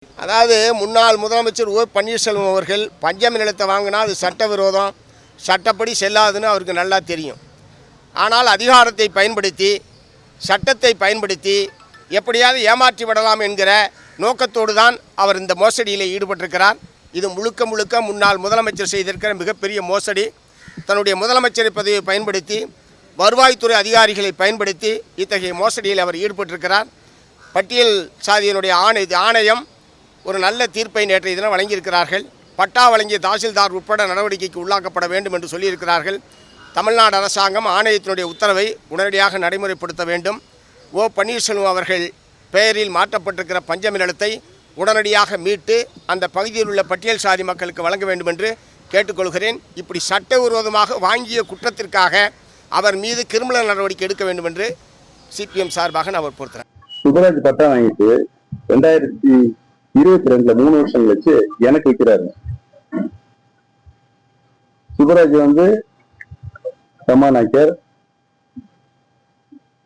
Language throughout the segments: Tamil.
அதாவது முன்னாள் முதலமைச்சர் ஓ பன்னீர்செல்வம் அவர்கள் பஞ்சமி நிலத்தை வாங்கினா அது சட்டவிரோதம், சட்டப்படி செல்லாதுன்னு அவருக்கு நல்லா தெரியும். ஆனால் அதிகாரத்தை பயன்படுத்தி, சட்டத்தை பயன்படுத்தி எப்படியாவது ஏமாற்றி விடலாம் என்கிற நோக்கத்தோடு தான் அவர் இந்த மோசடியில் ஈடுபட்டிருக்கிறார். இது முழுக்க முழுக்க முன்னாள் முதலமைச்சர் செய்திருக்கிற மிகப்பெரிய மோசடி. தன்னுடைய முதலமைச்சர் பதவியை பயன்படுத்தி, வருவாய்த்துறை அதிகாரிகளை பயன்படுத்தி இத்தகைய மோசடியில் அவர் ஈடுபட்டிருக்கிறார். பட்டியல் சாதியினுடைய ஆணையம் ஒரு நல்ல தீர்ப்பை நேற்றைய தினம் வழங்கியிருக்கிறார்கள். பட்டா வழங்கிய தாசில்தார் உட்பட நடவடிக்கைக்கு உள்ளாக்கப்பட வேண்டும் என்று சொல்லியிருக்கிறார்கள். தமிழ்நாடு அரசாங்கம் ஆணையத்தினுடைய உத்தரவை உடனடியாக நடைமுறைப்படுத்த வேண்டும். ஓ பன்னீர்செல்வம் அவர்கள் பெயரில் மாற்றப்பட்டிருக்கிற பஞ்சமி நிலத்தை உடனடியாக மீட்டு அந்த பகுதியில் உள்ள பட்டியல் சாதி மக்களுக்கு வழங்க வேண்டும் என்று கேட்டுக்கொள்கிறேன். இப்படி சட்டவிரோதமாக வாங்கிய குற்றத்திற்காக அவர் மீது கிரிமினல் நடவடிக்கை எடுக்க வேண்டும் என்று சிபிஎம் சார்பாக நான் வற்புறுத்துறேன். சுப்பராஜ் பட்டா வாங்கிட்டு 2022 3 வருஷம் கழிச்சு எனக்கு வைக்கிறாரு. சுப்பராஜ் சமானாக்கர்,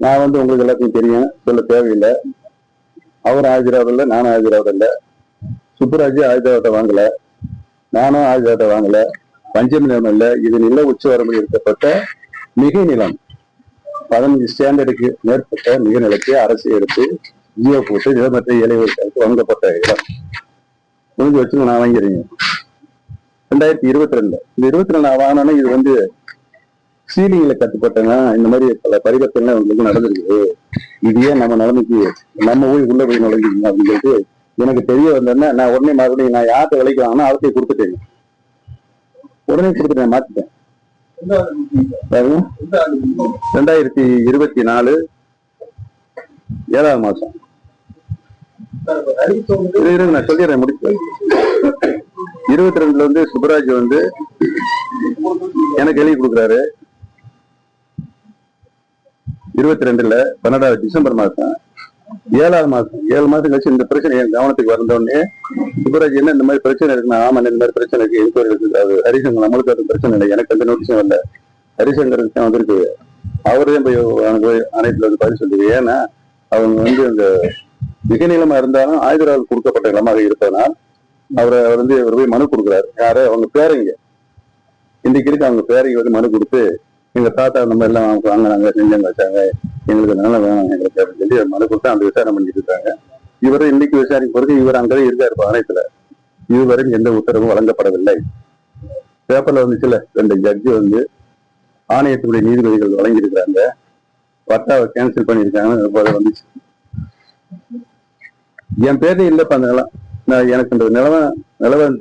நான் உங்களுக்கு எல்லாத்தையும் தெரியும், சொல்ல தேவையில்லை. அவர் ஆஜராவதில்லை, நானும் ஆஜராவதில்லை. சுப்பராஜ் ஆயுதத்தை வாங்கல, நானும் ஆயுதத்தை வாங்கல. பஞ்சமி நிலம் இல்லை, இது நில உச்ச வரம்பில் இருக்கப்பட்ட மிக நிலம். 15 ஸ்டாண்டர்டுக்கு மேற்பட்ட மிக நிலத்தை அரசு எடுத்து ஜியோ போட்டு நிலமற்ற ஏழைகளுக்கு வழங்கப்பட்ட இடம் முடிஞ்சு வச்சு நான் வாங்கிறீங்க. 2022 இந்த 22 நான் வாங்கினேன்னா இது சீலிங்ல கட்டுப்பட்டேன்னா இந்த மாதிரி பல பரிவர்த்தனை உங்களுக்கு நடந்திருக்கு. இது ஏன் நம்ம நிலைமைக்கு நம்ம உள்ள போய் நுழைஞ்சிருக்கோம் அப்படின்னு சொல்லிட்டு எனக்கு தெரிய வந்தேன்னா நான் உடனே மறுபடியும் நான் யார்கிட்ட விலைக்கு வாங்கினா அவர்கிட்ட கொடுத்துட்டேன். உடனே கொடுத்துட்டேன், மாத்திட்டேன். 2024 7ஆம் மாசம் நான் சொல்லிடுறேன், முடிச்சேன். 22 சுப்பராஜ் எனக்கு எழுதி கொடுக்குறாரு. 22 12 டிசம்பர் மாசம் 7ஆம் மாசம் 7 மாசம் கழிச்சு இந்த பிரச்சனை என் கவனத்துக்கு வந்தோடனே சுப்பராஜ் என்ன இந்த மாதிரி பிரச்சனை இருக்குன்னா, ஆமா இந்த மாதிரி பிரச்சனை இருக்கு, என்கொயரி இருக்குது. அது ஹரிசங்கர் நம்மளுக்கு அது பிரச்சனை இல்லை, எனக்கு அந்த நோட்டீஸும் வரல, ஹரிசங்கருக்கு தான் வந்திருக்கு. அவரையும் போய் ஆணையத்துல பதில் சொல்லுது. ஏன்னா அவங்க இந்த மிக நிலமா இருந்தாலும் ஆயுதரால் கொடுக்கப்பட்ட இடமாக இருப்பதனால் அவரை இவர் போய் மனு கொடுக்குறாரு. யாரு? அவங்க பேரங்க இன்னைக்கு இருக்கு. அவங்க பேரங்க மனு கொடுத்து எங்க தாத்தா நம்ம எல்லாம் வாங்கினாங்க, செஞ்சாங்க, வச்சாங்க, எங்களுக்கு நல்லா வேணும் எங்களுக்கு அப்படின்னு சொல்லி மனு கொடுத்து அந்த விசாரணை பண்ணிட்டு இருக்காங்க. இவரை இன்னைக்கு விசாரிக்க போறது இவர் அங்கதான் இருக்காரு ஆணையத்துல. இதுவரைக்கும் எந்த உத்தரவும் வழங்கப்படவில்லை. பேப்பர்ல வந்துச்சுல 2 ஜட்ஜு ஆணையத்துடைய நீதிபதிகள் வழங்கியிருக்கிறாங்க, பட்டாவை கேன்சல் பண்ணியிருக்காங்க. வந்துச்சு என் பேரே இல்லப்பா அந்த நிலம். நான் எனக்கு இந்த நிலவை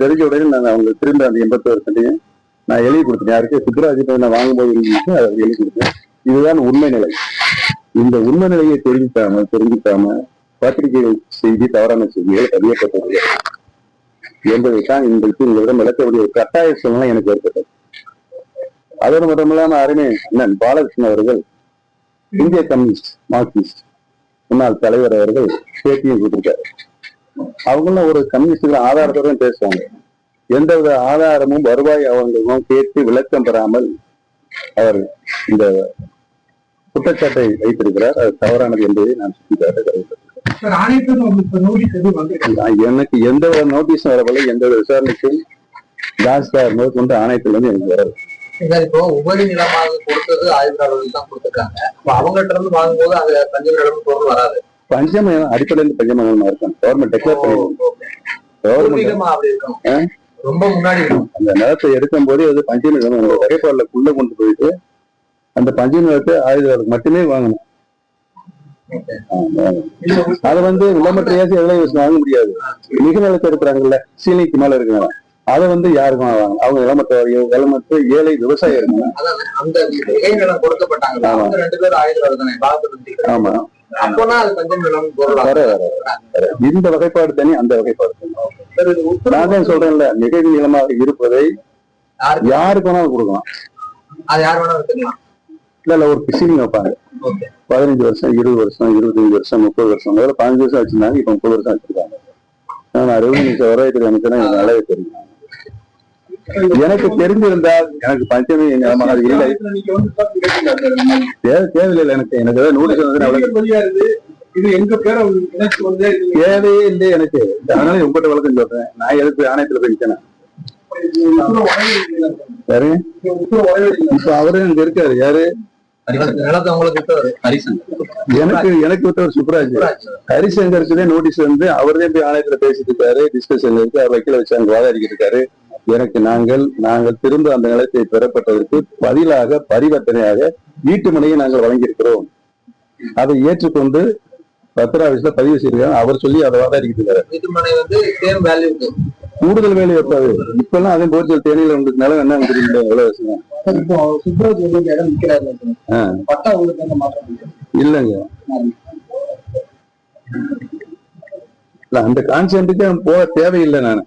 தெரிஞ்ச உடனே நான் அவங்களுக்கு திரும்ப அந்த 81 நான் எழுதி கொடுத்தேன். யாருக்கு? சுப்பராஜ் நான் வாங்கும்போது அதை எழுதி கொடுத்தேன். இதுதான் உண்மை நிலை. இந்த உண்மை நிலையை தெரிஞ்சுக்காம பத்திரிகை செய்தி, தவறான செய்திகள் பதியப்பட்டது என்பதைத்தான் உங்களிடம் விளக்கக்கூடிய ஒரு கட்டாய சூழ்நிலை எனக்கு ஏற்பட்டது. அதோடு மட்டுமில்லாம அருமை அண்ணன் பாலகிருஷ்ணன் அவர்கள், இந்திய கம்யூனிஸ்ட் மார்க்சிஸ்ட் முன்னாள் தலைவர் அவர்கள் பேட்டியும் கொடுத்திருக்காரு. அவங்களும் ஒரு கம்யூனிஸ்டுகள் ஆதாரத்தோட பேசுவாங்க. எந்தவித ஆதாரமும் வருவாய் அவங்களும் கேட்டு விளக்கம் பெறாமல் அவர் இந்த குற்றச்சாட்டை வைத்திருக்கிறார். அது தவறானது என்பதை நான் சுட்டிக்காட்டுகிறேன். எனக்கு எந்த ஒரு நோட்டீஸும் வரவில்லை, எந்த ஒரு விசாரணைக்கும் ஜாஸ்தியார் முதற்கொண்டு ஆணையத்தில் எனக்கு வரவில்லை. இப்போ உபரி நிலமாக கொடுத்தது ஆயுதர்கள் தான் கொடுத்துருக்காங்க. அவங்ககிட்ட இருந்து வாங்கும்போது அது பஞ்சமி நிலம் பொருள் வராது. பஞ்சம அடிப்படையில் பஞ்சமமா இருக்கும். கவர்மெண்ட் டிக்ளேர் பண்ணிருக்கோம். ரொம்ப முன்னாடி அந்த நிலத்தை எடுக்கும் போதே அது பஞ்சமி நிலம் வகைப்பாடுக்குள்ள கொண்டு போயிட்டு அந்த பஞ்சமி நிலத்தை ஆயுதர்களுக்கு மட்டுமே வாங்கணும். அதை நிலமற்ற ஏசி எவ்வளவு வாங்க முடியாது. மிக நிலத்தை இருக்கிறாங்கல்ல, சீலைக்கு மேல இருக்கிறாங்க, அதை யாருக்கும் வாங்க. அவங்க நிலமற்ற ஏழை விவசாயம் இருக்காங்க. ஆமா, இந்த வகைப்பாடு தனி, அந்த வகைப்பாடு தனி. நான் தான் சொல்றேன்ல, மிக நிலமாக இருப்பதை யாருக்கு வேணாலும் கொடுக்கலாம். இல்ல ஒரு சீலிங் வைப்பாங்க. 15 வருஷம் 20 வருஷம் 25 வருஷம் 30 வருஷம் 15 வருஷம் வச்சிருந்தாங்க. இப்ப 30 வருஷம் வச்சிருக்காங்க. நான் ரெவன்யூ வருவாய்த்துறை அமைச்சர் எனக்கு நல்லாவே தெரியும். எனக்கு தெரிஞ்சிருந்தால் எனக்கு பஞ்சமி நிலமாக இல்லை, தேவையில்லை. எனக்கு நோட்டீஸ் இது எங்க பேரை இணைச்சு வந்து தேவையே இல்லை எனக்கு. அதனால உங்ககிட்ட வழக்கம் சொல்றேன். நான் எதுக்கு ஆணையத்துல போய் நிக்கணும்? யாரு இப்ப அவரு இங்க இருக்காரு. யாரு எனக்கு விட்டவர் சுப்ராஜ். ஹரிசங்கருக்குதே நோட்டீஸ் வந்து அவர்தே போய் ஆணையத்துல பேசிட்டு இருக்காரு. டிஸ்கஷன் இருக்கு. அவர் வைக்கல வச்சு அங்க வாதாடிக்கிட்டு இருக்காரு. எனக்கு நாங்கள் திரும்ப அந்த நிலத்தை பெறப்பட்டதற்கு பதிலாக பரிவர்த்தனையாக வீட்டு மனையை நாங்கள் வழங்கியிருக்கிறோம். அதை ஏற்றுக்கொண்டு பத்திர ஆபீஸ்ல பதிவு செய்திருக்காங்க. அவர் சொல்லி அதை வாதாடிக்கிட்டு இருக்காரு. கூடுதல் வேலை வைப்பாரு. இப்ப எல்லாம் அதே போர்ச்சல் தேனியில உங்களுக்கு நிலம் என்ன தெரியல. எவ்வளவு விஷயம் இல்லங்க. அந்த கான்சென்ட்டுக்கு போக தேவையில்லை. நான்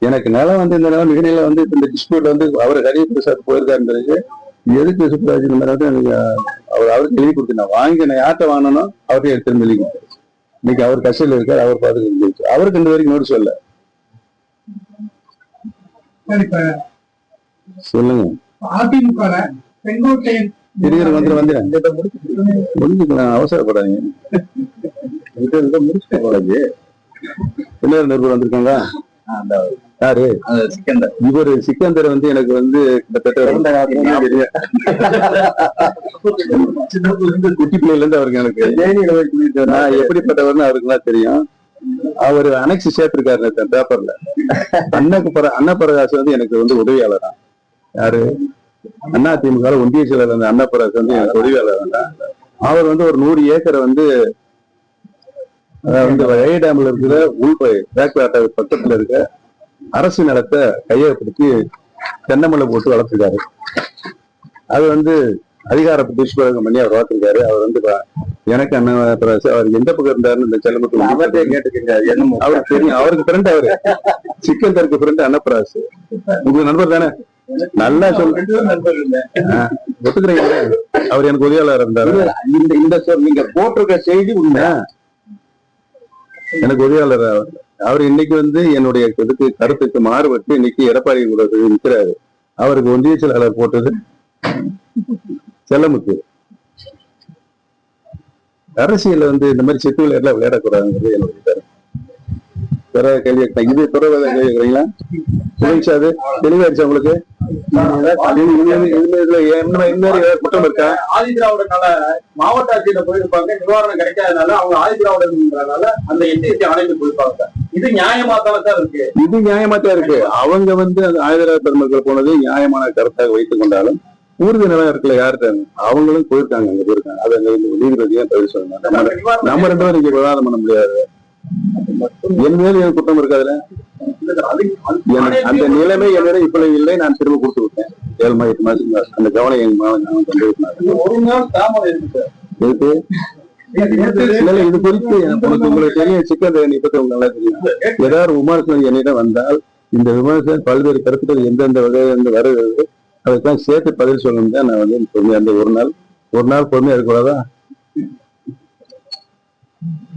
எனக்கு நிலம் வந்து இந்த நிலம் மிகநில வந்து இந்த டிஸ்பியூட் வந்து அவர் ஹரி பிரசாத் போயிருக்காருன்றது எதுக்கு சுப்ராஜ் இந்த மாதிரி வந்து அவருக்கு எழுதி கொடுத்து வாங்கி நான் யார்கிட்ட வாங்கணும் அவர்கிட்ட எடுத்து எழுதி கொடுத்தாரு. இன்னைக்கு அவர் கஷ்டம் இருக்காரு. அவர் பார்த்து அவருக்கு இந்த வரைக்கும் நோட்டீஸ் வரல. சொல்லுங்க. அதிமுக செங்கோட்டையன் முடிஞ்சுக்கலாம். அவசரப்படாதீங்க. முடிச்சு என்ன நிருபர் வந்திருக்காங்க. யாரு இவரு சிக்கந்தர் வந்து எனக்கு வந்து கிட்டத்தட்ட குட்டி பிள்ளைல இருந்து அவருக்கு எனக்கு நான் எப்படிப்பட்டவர்னு அவருக்குலாம் தெரியும். அவர் அனெக்ஸ் சேர்த்திருக்காரு பேப்பர்ல. அன்னப்பிரகாஷ் வந்து எனக்கு வந்து உதவியாளர் தான். யாரு அதிமுக ஒன்றிய செயலர் அன்னப்பிரகாஷ் வந்து எனக்கு உதவியாளர் தான். அவர் வந்து ஒரு 100 ஏக்கரை வந்து வய டேம்ல இருக்கிற பேக்வாட்டர் பக்கத்துல இருக்க அரசு நிலத்தை கையகப்படுத்தி தென்னமலை போட்டு வளர்த்துருக்காரு. அது வந்து அதிகார துஷ்பிரயோகம் பண்ணி அவர் வளர்த்திருக்காரு. அவர் வந்து எனக்கு அன்னப்பிரகாஷ் அவர் எந்த பக்கம் இருந்தாருன்னு இந்த செல்லமுத்து அவர்கிட்ட கேட்டுக்கங்க. அவருக்கு தெரியும். அவருக்கு ஃப்ரெண்ட். அவரு சிக்கந்தருக்கு ஃப்ரெண்ட் அன்னப்பிரகாஷ். உங்களுக்கு நண்பர் தானே? நல்லா ஒத்துக்கிறீங்க. அவர் எனக்கு உதவியாளர் இருந்தாரு. இந்த நீங்க போட்டிருக்க செய்தி உண்மை. எனக்கு உதவியாளர் அவர் இன்னைக்கு வந்து என்னுடைய கருத்துக்கு மாறுபட்டு இன்னைக்கு எடப்பாடி கூட நிற்கிறாரு. அவருக்கு ஒன்றிய செயலாளர் போட்டது செல்லமுத்து. அரசியல் வந்து இந்த மாதிரி செத்து விளையாடலாம் விளையாடக்கூடாதுங்கிறது என்னுடைய கருத்து. வேற கேள்வி இது தொடர்பு கேள்வி கேட்கறீங்களா? சுரேஷாது தெளிவாயிருச்சா உங்களுக்கு? குற்றம் இருக்கா? ஆதிதிராவிட கால மாவட்ட ஆட்சியில போயிருப்பாங்க. நிவாரணம் கிடைக்காதனால அவங்க ஆதிதிராவிடனால அந்த என்டிசி ஆணையத்துக்கு போயிருப்பாங்க. இது நியாயமா தான் இருக்கு. இது நியாயமா தான் இருக்கு. அவங்க வந்து அந்த ஆதிதிராவிட பெருமக்கள் போனது நியாயமான கருத்தாக வைத்துக் கொண்டாலும் ஊர்தி நிலம் இருக்குல்ல யார்கிட்ட அவங்களும் போயிருக்காங்க. அங்க போயிருக்காங்க. அது அங்க நீதிபதியா பதில் சொல்லணும். நம்ம 2 பேரும் இங்க விவாதம் பண்ண முடியாது. என் மேல எனக்கு குற்றம் இருக்காதுல. அந்த நிலைமை என்னோட இப்பொழுது இல்லை. நான் திரும்ப கொடுத்து விட்டேன். 7 மாசம் அந்த கவலை எங்க மாவட்டம் இது குறித்து உங்களுக்கு தெரியும். சிக்கந்தனை பத்தி உங்களுக்கு நல்லா தெரியும். ஏதாவது விமர்சனம் என்னிடம் வந்தால் இந்த விமர்சனம் பல்வேறு கருத்துக்கள் எந்தெந்த வகையிலிருந்து வருகிறது அதுக்கெல்லாம் சேர்த்து பதில் சொல்லணும் தான் நான் வந்து பொறுமையா அந்த ஒரு நாள் பொறுமையா இருக்கக்கூடாதா?